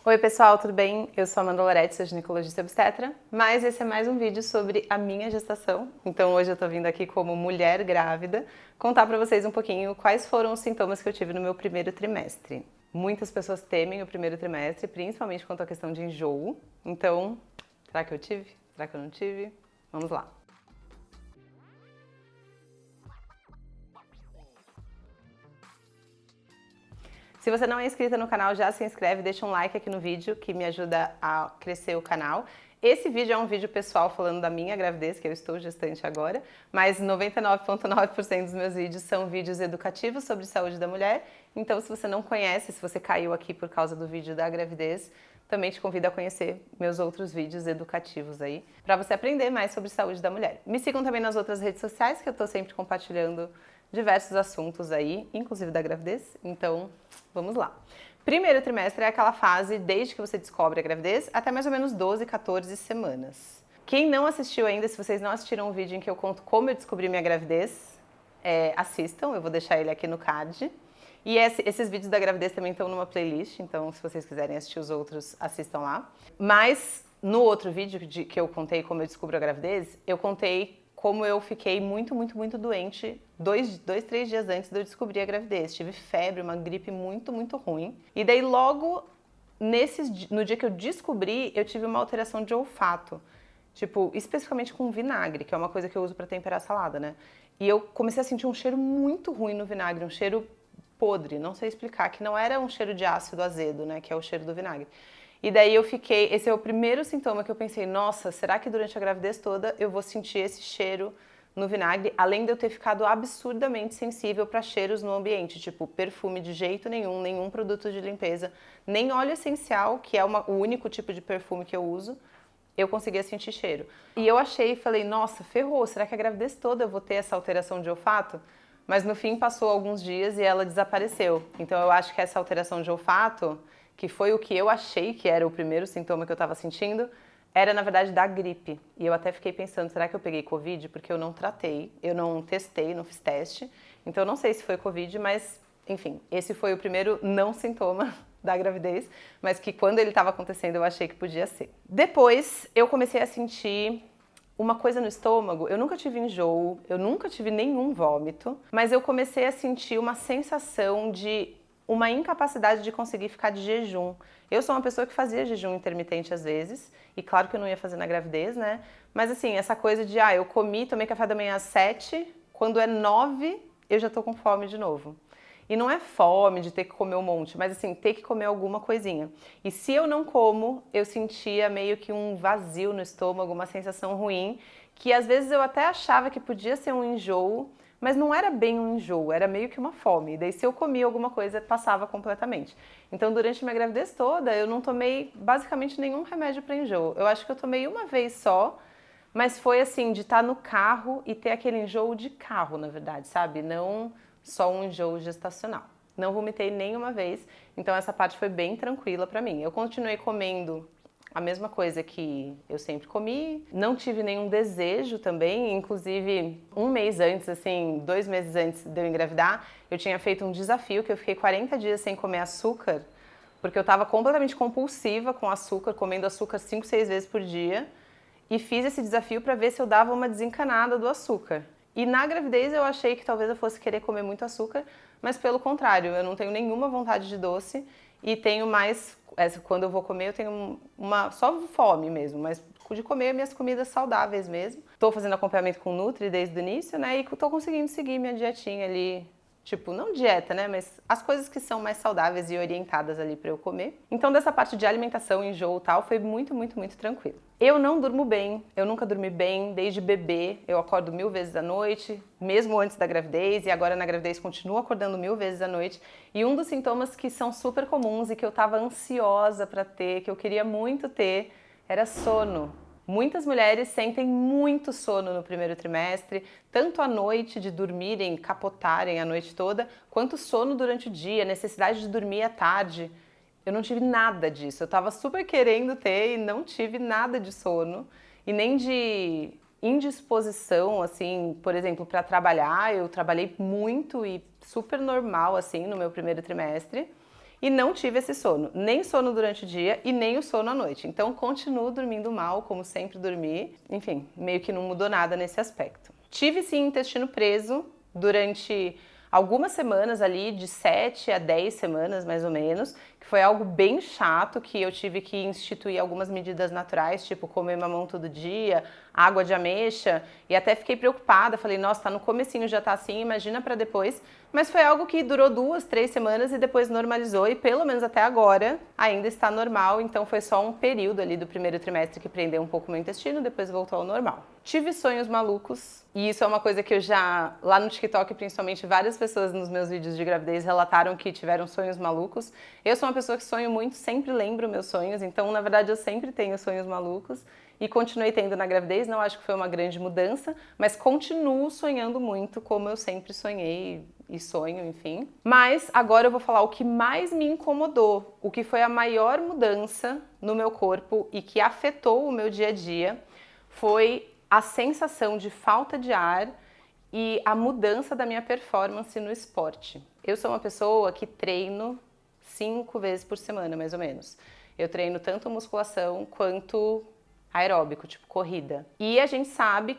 Oi pessoal, tudo bem? Eu sou a Amanda Loretti, sou ginecologista obstetra, mas esse é mais um vídeo sobre a minha gestação. Então hoje eu tô vindo aqui como mulher grávida contar pra vocês um pouquinho quais foram os sintomas que eu tive no meu primeiro trimestre. Muitas pessoas temem o primeiro trimestre, principalmente quanto à questão de enjoo. Então, será que eu tive? Será que eu não tive? Vamos lá. Se você não é inscrita no canal, já se inscreve, deixa um like aqui no vídeo que me ajuda a crescer o canal. Esse vídeo é um vídeo pessoal falando da minha gravidez, que eu estou gestante agora, mas 99,9% dos meus vídeos são vídeos educativos sobre saúde da mulher. Então, se você não conhece, se você caiu aqui por causa do vídeo da gravidez, também te convido a conhecer meus outros vídeos educativos aí, para você aprender mais sobre saúde da mulher. Me sigam também nas outras redes sociais, que eu estou sempre compartilhando diversos assuntos aí, inclusive da gravidez. Então, vamos lá. Primeiro trimestre é aquela fase desde que você descobre a gravidez até mais ou menos 12, 14 semanas. Quem não assistiu ainda, se vocês não assistiram o vídeo em que eu conto como eu descobri minha gravidez, assistam, eu vou deixar ele aqui no card. E esses vídeos da gravidez também estão numa playlist, então se vocês quiserem assistir os outros, assistam lá. Mas no outro vídeo que eu contei como eu descubro a gravidez, eu contei como eu fiquei muito doente 3 dias antes de eu descobrir a gravidez. Tive febre, uma gripe muito ruim. E daí logo no dia que eu descobri, eu tive uma alteração de olfato. Tipo, especificamente com vinagre, que é uma coisa que eu uso pra temperar salada, né? E eu comecei a sentir um cheiro muito ruim no vinagre, um cheiro podre, não sei explicar, que não era um cheiro de ácido azedo, né, que é o cheiro do vinagre. E daí esse é o primeiro sintoma que eu pensei, nossa, será que durante a gravidez toda eu vou sentir esse cheiro no vinagre, além de eu ter ficado absurdamente sensível para cheiros no ambiente, tipo perfume de jeito nenhum produto de limpeza, nem óleo essencial, que é o único tipo de perfume que eu uso, eu conseguia sentir cheiro. E eu falei, nossa, ferrou, será que a gravidez toda eu vou ter essa alteração de olfato? Mas no fim passou alguns dias e ela desapareceu. Então eu acho que essa alteração de olfato, que foi o que eu achei que era o primeiro sintoma que eu estava sentindo, era na verdade da gripe. E eu até fiquei pensando, será que eu peguei Covid? Porque eu não tratei, eu não testei, não fiz teste. Então eu não sei se foi Covid, mas enfim, esse foi o primeiro não sintoma da gravidez, mas que quando ele estava acontecendo eu achei que podia ser. Depois eu comecei a sentir uma coisa no estômago. Eu nunca tive enjoo, eu nunca tive nenhum vômito, mas eu comecei a sentir uma sensação de uma incapacidade de conseguir ficar de jejum. Eu sou uma pessoa que fazia jejum intermitente às vezes, e claro que eu não ia fazer na gravidez, né? Mas assim, essa coisa de, eu tomei café da manhã às 7, quando é 9, eu já tô com fome de novo. E não é fome de ter que comer um monte, mas assim, ter que comer alguma coisinha. E se eu não como, eu sentia meio que um vazio no estômago, uma sensação ruim, que às vezes eu até achava que podia ser um enjoo, mas não era bem um enjoo, era meio que uma fome. E daí se eu comia alguma coisa, passava completamente. Então durante minha gravidez toda, eu não tomei basicamente nenhum remédio para enjoo. Eu acho que eu tomei uma vez só, mas foi assim, de estar no carro e ter aquele enjoo de carro, na verdade, sabe? Não só um enjoo gestacional. Não vomitei nenhuma vez, então essa parte foi bem tranquila pra mim. Eu continuei comendo a mesma coisa que eu sempre comi, não tive nenhum desejo também, inclusive 1 mês antes, assim, 2 meses antes de eu engravidar, eu tinha feito um desafio que eu fiquei 40 dias sem comer açúcar, porque eu tava completamente compulsiva com açúcar, comendo açúcar 5, 6 vezes por dia, e fiz esse desafio pra ver se eu dava uma desencanada do açúcar. E na gravidez eu achei que talvez eu fosse querer comer muito açúcar, mas pelo contrário, eu não tenho nenhuma vontade de doce e tenho mais, quando eu vou comer eu tenho só fome mesmo, mas de comer minhas comidas saudáveis mesmo. Tô fazendo acompanhamento com Nutri desde o início, né, e tô conseguindo seguir minha dietinha ali, tipo, não dieta, né, mas as coisas que são mais saudáveis e orientadas ali pra eu comer. Então dessa parte de alimentação, enjoo e tal, foi muito tranquilo. Eu não durmo bem, eu nunca dormi bem, desde bebê, eu acordo 1000 vezes à noite, mesmo antes da gravidez, e agora na gravidez continuo acordando 1000 vezes à noite. E um dos sintomas que são super comuns e que eu tava ansiosa pra ter, que eu queria muito ter, era sono. Muitas mulheres sentem muito sono no primeiro trimestre, tanto à noite de dormirem, capotarem a noite toda, quanto sono durante o dia, necessidade de dormir à tarde. Eu não tive nada disso, eu tava super querendo ter e não tive nada de sono e nem de indisposição, assim, por exemplo, para trabalhar. Eu trabalhei muito e super normal, assim, no meu primeiro trimestre. e não tive esse sono, nem sono durante o dia e nem o sono à noite. Então continuo dormindo mal, como sempre dormi. Enfim, meio que não mudou nada nesse aspecto. Tive sim intestino preso durante algumas semanas ali, de 7 a 10 semanas mais ou menos, que foi algo bem chato, que eu tive que instituir algumas medidas naturais, tipo comer mamão todo dia, água de ameixa, e até fiquei preocupada, falei, nossa, tá no comecinho, já tá assim, imagina pra depois. Mas foi algo que durou 2, 3 semanas e depois normalizou, e pelo menos até agora ainda está normal, então foi só um período ali do primeiro trimestre que prendeu um pouco o meu intestino, depois voltou ao normal. Tive sonhos malucos, e isso é uma coisa que eu já, lá no TikTok principalmente, várias pessoas nos meus vídeos de gravidez relataram que tiveram sonhos malucos. Eu sou uma pessoa que sonho muito, sempre lembro meus sonhos, então na verdade eu sempre tenho sonhos malucos e continuei tendo na gravidez, não acho que foi uma grande mudança, mas continuo sonhando muito como eu sempre sonhei e sonho, enfim. Mas agora eu vou falar o que mais me incomodou, o que foi a maior mudança no meu corpo e que afetou o meu dia a dia, foi a sensação de falta de ar e a mudança da minha performance no esporte. Eu sou uma pessoa que treino 5 vezes por semana, mais ou menos. Eu treino tanto musculação quanto aeróbico, tipo corrida. E a gente sabe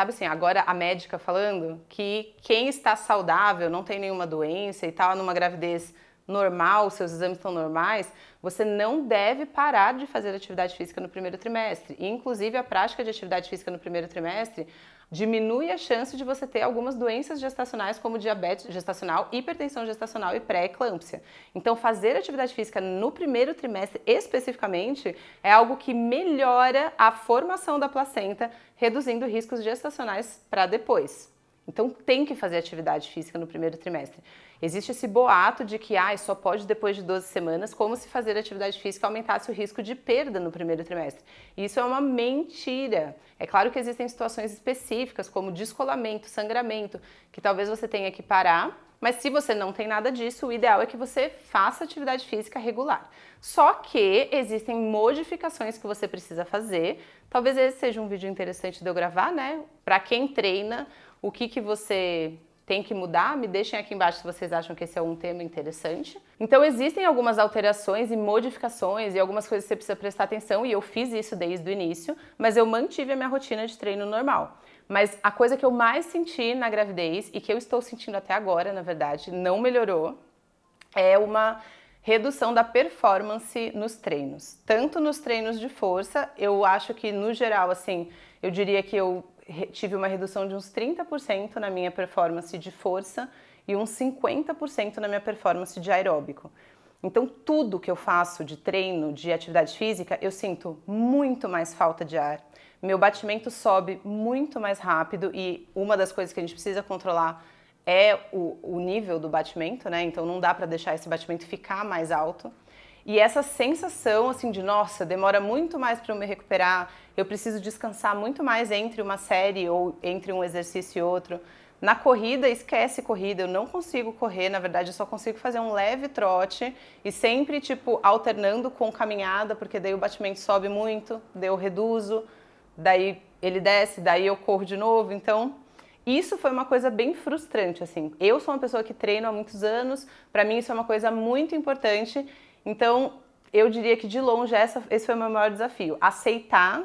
assim, agora a médica falando que quem está saudável, não tem nenhuma doença e tal, numa gravidez normal, seus exames estão normais, você não deve parar de fazer atividade física no primeiro trimestre. E, inclusive, a prática de atividade física no primeiro trimestre diminui a chance de você ter algumas doenças gestacionais como diabetes gestacional, hipertensão gestacional e pré-eclâmpsia. Então, fazer atividade física no primeiro trimestre especificamente é algo que melhora a formação da placenta, reduzindo riscos gestacionais para depois. Então tem que fazer atividade física no primeiro trimestre. Existe esse boato de que só pode depois de 12 semanas, como se fazer atividade física aumentasse o risco de perda no primeiro trimestre. Isso é uma mentira. É claro que existem situações específicas, como descolamento, sangramento, que talvez você tenha que parar, mas se você não tem nada disso, o ideal é que você faça atividade física regular. Só que existem modificações que você precisa fazer. Talvez esse seja um vídeo interessante de eu gravar, né? Para quem treina, o que você tem que mudar? Me deixem aqui embaixo se vocês acham que esse é um tema interessante. Então existem algumas alterações e modificações e algumas coisas que você precisa prestar atenção, e eu fiz isso desde o início, mas eu mantive a minha rotina de treino normal. Mas a coisa que eu mais senti na gravidez, e que eu estou sentindo até agora, na verdade, não melhorou, é uma redução da performance nos treinos. Tanto nos treinos de força, eu acho que no geral, assim, eu diria que eu tive uma redução de uns 30% na minha performance de força e uns 50% na minha performance de aeróbico. Então, tudo que eu faço de treino, de atividade física, eu sinto muito mais falta de ar. Meu batimento sobe muito mais rápido, e uma das coisas que a gente precisa controlar é o nível do batimento, né? Então não dá para deixar esse batimento ficar mais alto. E essa sensação, assim, de nossa, demora muito mais para eu me recuperar, eu preciso descansar muito mais entre uma série ou entre um exercício e outro. Na corrida, esquece corrida, eu não consigo correr, na verdade eu só consigo fazer um leve trote e sempre, tipo, alternando com caminhada, porque daí o batimento sobe muito, daí eu reduzo, daí ele desce, daí eu corro de novo. Então, isso foi uma coisa bem frustrante, assim. Eu sou uma pessoa que treino há muitos anos, para mim isso é uma coisa muito importante. Então, eu diria que de longe esse foi o meu maior desafio. Aceitar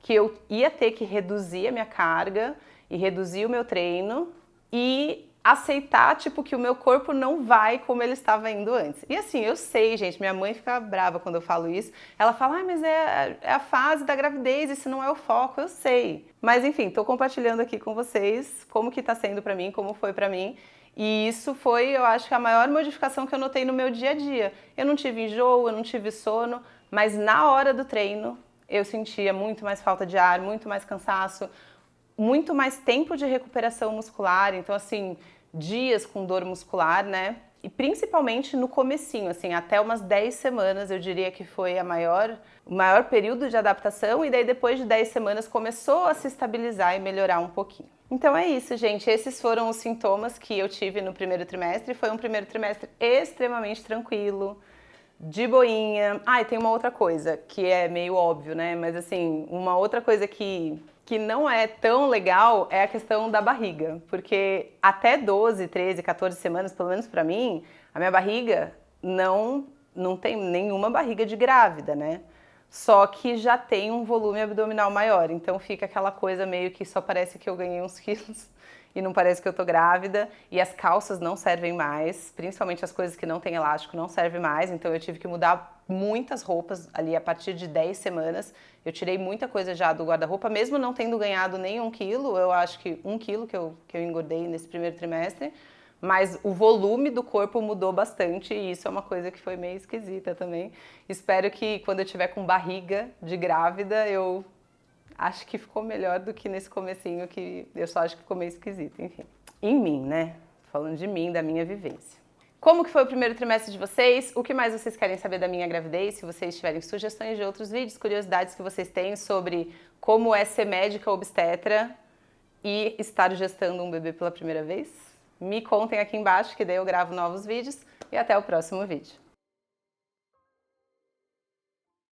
que eu ia ter que reduzir a minha carga e reduzir o meu treino e aceitar, tipo, que o meu corpo não vai como ele estava indo antes. E assim, eu sei, gente, minha mãe fica brava quando eu falo isso. Ela fala, mas é a fase da gravidez, isso não é o foco, eu sei. Mas enfim, tô compartilhando aqui com vocês como que tá sendo pra mim, como foi pra mim. E isso foi, eu acho, a maior modificação que eu notei no meu dia a dia. Eu não tive enjoo, eu não tive sono, mas na hora do treino eu sentia muito mais falta de ar, muito mais cansaço, muito mais tempo de recuperação muscular. Então, assim, dias com dor muscular, né? E principalmente no comecinho, assim, até umas 10 semanas eu diria que foi o maior período de adaptação, e daí depois de 10 semanas começou a se estabilizar e melhorar um pouquinho. Então é isso, gente, esses foram os sintomas que eu tive no primeiro trimestre. Foi um primeiro trimestre extremamente tranquilo, de boinha. E tem uma outra coisa que é meio óbvio, né? Mas assim, uma outra coisa que não é tão legal é a questão da barriga, porque até 12, 13, 14 semanas, pelo menos pra mim, a minha barriga não tem nenhuma barriga de grávida, né? Só que já tem um volume abdominal maior, então fica aquela coisa meio que só parece que eu ganhei uns quilos e não parece que eu tô grávida, e as calças não servem mais, principalmente as coisas que não tem elástico não servem mais, então eu tive que mudar muitas roupas ali a partir de 10 semanas, eu tirei muita coisa já do guarda-roupa, mesmo não tendo ganhado nem 1 quilo, eu acho que 1 quilo que eu engordei nesse primeiro trimestre, mas o volume do corpo mudou bastante e isso é uma coisa que foi meio esquisita também. Espero que quando eu tiver com barriga de grávida, eu acho que ficou melhor do que nesse comecinho, que eu só acho que ficou meio esquisito, enfim. Em mim, né? Falando de mim, da minha vivência. Como que foi o primeiro trimestre de vocês? O que mais vocês querem saber da minha gravidez? Se vocês tiverem sugestões de outros vídeos, curiosidades que vocês têm sobre como é ser médica obstetra e estar gestando um bebê pela primeira vez, me contem aqui embaixo, que daí eu gravo novos vídeos, e até o próximo vídeo.